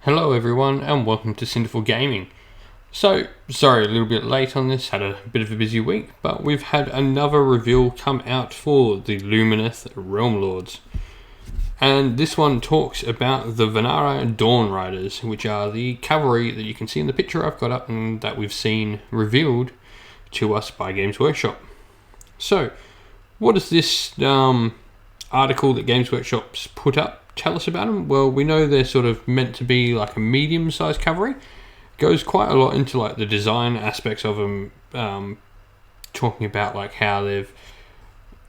Hello everyone and welcome to Cinderful Gaming. So, sorry a little bit late on this, had a bit of a busy week, but we've had another reveal come out for the Lumineth Realm Lords. And this one talks about the Vanari Dawnriders, which are the cavalry that you can see in the picture I've got up and that we've seen revealed to us by Games Workshop. So, what does this article that Games Workshop's put up tell us about them? Well, we know they're sort of meant to be like a medium-sized cavalry. Goes quite a lot into like the design aspects of them, talking about like how they've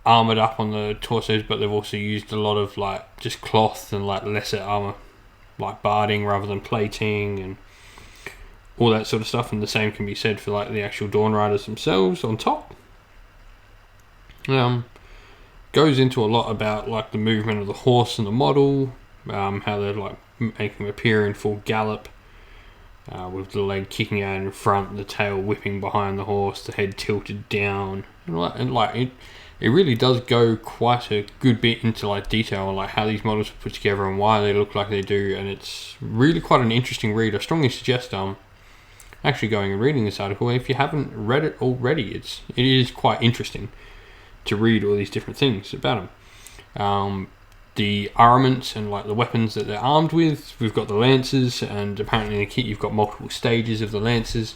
armored up on the torsos, but they've also used a lot of like just cloth and like lesser armor, like barding rather than plating and all that sort of stuff. And the same can be said for like the actual Dawnriders themselves on top. Goes into a lot about like the movement of the horse and the model, how they're like making them appear in full gallop, with the leg kicking out in front, the tail whipping behind the horse, the head tilted down, and it really does go quite a good bit into like detail on like how these models are put together and why they look like they do, and it's really quite an interesting read. I strongly suggest actually going and reading this article. If you haven't read it already, it is quite interesting to read all these different things about them. The armaments and like the weapons that they're armed with. We've got the lances, and apparently in the kit you've got multiple stages of the lances,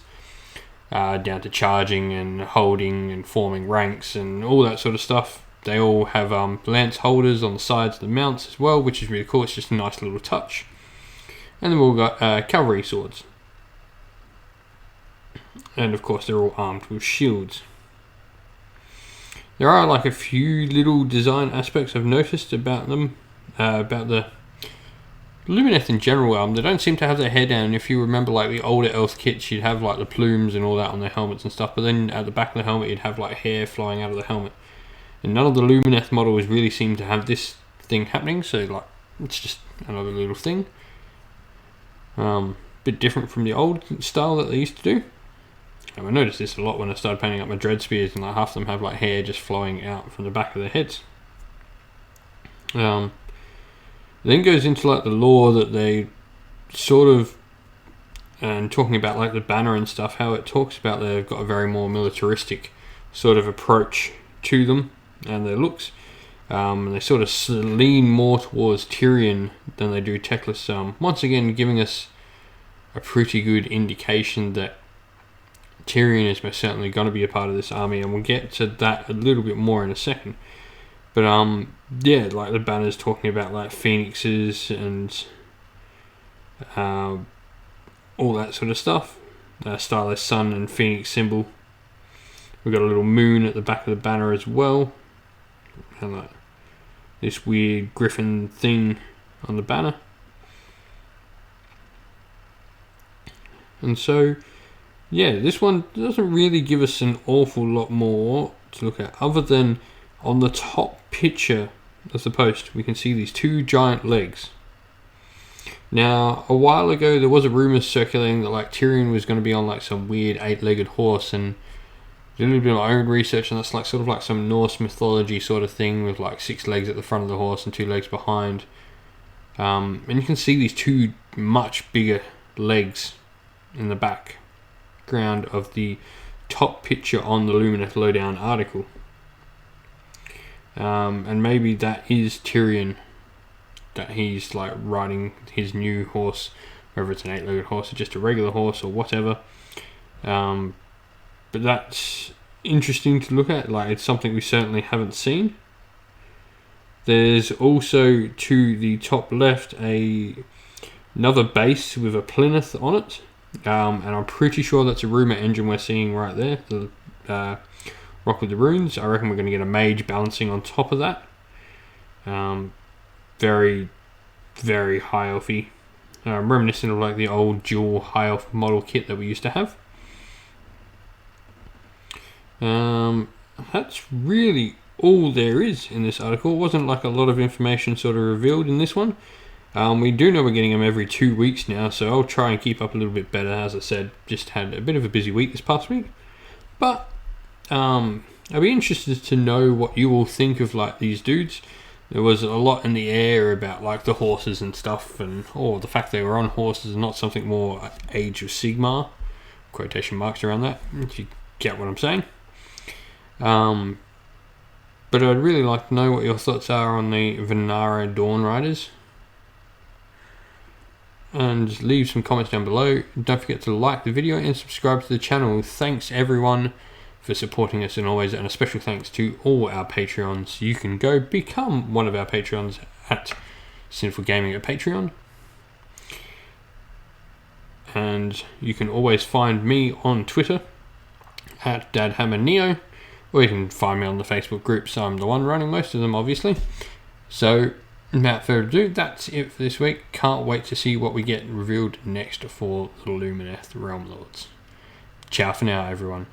down to charging and holding and forming ranks and all that sort of stuff. They all have lance holders on the sides of the mounts as well, which is really cool. It's just a nice little touch. And then we've got cavalry swords, and of course they're all armed with shields. There are like a few little design aspects I've noticed about them, about the Lumineth in general. They don't seem to have their hair down. If you remember like the older Elf kits, you'd have like the plumes and all that on their helmets and stuff, but then at the back of the helmet you'd have like hair flying out of the helmet. And none of the Lumineth models really seem to have this thing happening, so like it's just another little thing. Bit different from the old style that they used to do. And I noticed this a lot when I started painting up my dread spears, and like half of them have like hair just flowing out from the back of their heads. Then goes into like the lore that they sort of, and talking about like the banner and stuff, how it talks about they've got a very more militaristic sort of approach to them and their looks. And they sort of lean more towards Tyrion than they do Teclis. Once again giving us a pretty good indication that Tyrion is most certainly going to be a part of this army, and we'll get to that a little bit more in a second. But yeah, like the banner's talking about like phoenixes and all that sort of stuff. Stylized sun and phoenix symbol. We've got a little moon at the back of the banner as well, and like this weird griffin thing on the banner. And so yeah, this one doesn't really give us an awful lot more to look at, other than on the top picture of the post we can see these two giant legs. Now, a while ago there was a rumour circulating that like Tyrion was going to be on like some weird 8-legged horse, and did a little bit of my own research, and that's like sort of like some Norse mythology sort of thing with like 6 legs at the front of the horse and 2 legs behind. And you can see these two much bigger legs in the background of the top picture on the Lumineth Lowdown article. And maybe that is Tyrion, that he's like riding his new horse, whether it's an 8-legged horse or just a regular horse or whatever. But that's interesting to look at. Like, it's something we certainly haven't seen. There's also to the top left another base with a plinth on it. And I'm pretty sure that's a rumour engine we're seeing right there, the Rock with the Runes. I reckon we're going to get a mage balancing on top of that. Very, very high elfy. Reminiscent of like the old dual high elf model kit that we used to have. That's really all there is in this article. It wasn't like a lot of information sort of revealed in this one. We do know we're getting them every 2 weeks now, so I'll try and keep up a little bit better. As I said, just had a bit of a busy week this past week. But I'd be interested to know what you all think of like these dudes. there was a lot in the air about like the horses and stuff, and the fact they were on horses, not something more Age of Sigmar, quotation marks around that, if you get what I'm saying. But I'd really like to know what your thoughts are on the Vanari Dawnriders. And leave some comments down below. Don't forget to like the video and subscribe to the channel. Thanks everyone for supporting us, and always, and a special thanks to all our Patreons. You can go become one of our Patreons at Sinful Gaming at Patreon. And you can always find me on Twitter at DadHammerNeo, or you can find me on the Facebook groups. I'm the one running most of them, obviously. So, without further ado, that's it for this week. Can't wait to see what we get revealed next for the Lumineth Realm Lords. Ciao for now, everyone.